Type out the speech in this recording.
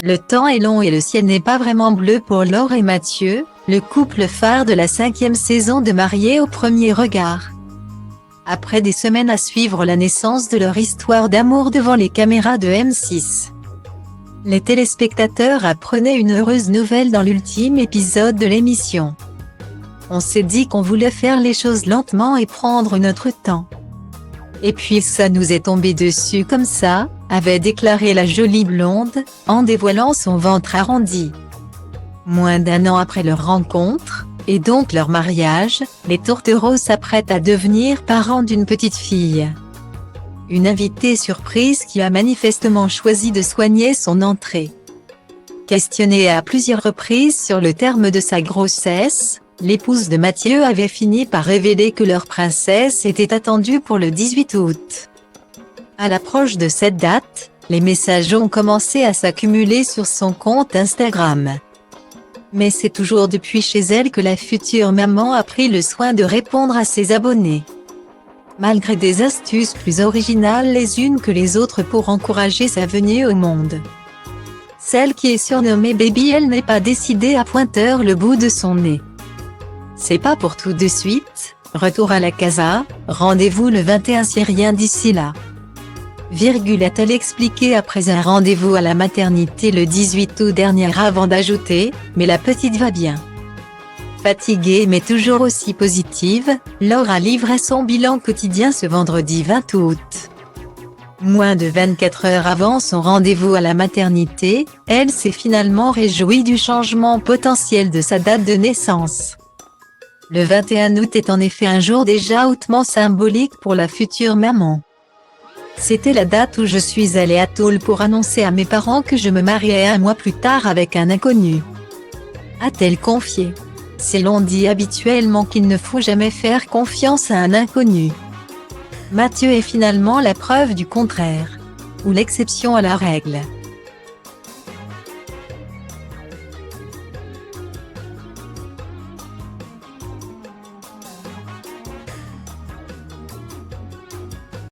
Le temps est long et le ciel n'est pas vraiment bleu pour Laure et Mathieu, le couple phare de la 5e saison de Mariés au premier regard. Après des semaines à suivre la naissance de leur histoire d'amour devant les caméras de M6, les téléspectateurs apprenaient une heureuse nouvelle dans l'ultime épisode de l'émission. On s'est dit qu'on voulait faire les choses lentement et prendre notre temps. Et puis ça nous est tombé dessus comme ça, avait déclaré la jolie blonde, en dévoilant son ventre arrondi. Moins d'1 an après leur rencontre, et donc leur mariage, les tourtereaux s'apprêtent à devenir parents d'une petite fille. Une invitée surprise qui a manifestement choisi de soigner son entrée. Questionnée à plusieurs reprises sur le terme de sa grossesse, l'épouse de Mathieu avait fini par révéler que leur princesse était attendue pour le 18 août. À l'approche de cette date, les messages ont commencé à s'accumuler sur son compte Instagram. Mais c'est toujours depuis chez elle que la future maman a pris le soin de répondre à ses abonnés. Malgré des astuces plus originales les unes que les autres pour encourager sa venue au monde. Celle qui est surnommée Baby, elle n'est pas décidée à pointeur le bout de son nez. C'est pas pour tout de suite, retour à la casa, rendez-vous le 21 si rien d'ici là. A-t-elle expliqué après un rendez-vous à la maternité le 18 août dernier avant d'ajouter « mais la petite va bien ». Fatiguée mais toujours aussi positive, Laure a livré son bilan quotidien ce vendredi 20 août. Moins de 24 heures avant son rendez-vous à la maternité, elle s'est finalement réjouie du changement potentiel de sa date de naissance. Le 21 août est en effet un jour déjà hautement symbolique pour la future maman. C'était la date où je suis allée à Toul pour annoncer à mes parents que je me mariais 1 mois plus tard avec un inconnu. A-t-elle confié. C'est l'on dit habituellement qu'il ne faut jamais faire confiance à un inconnu. Mathieu est finalement la preuve du contraire. Ou l'exception à la règle.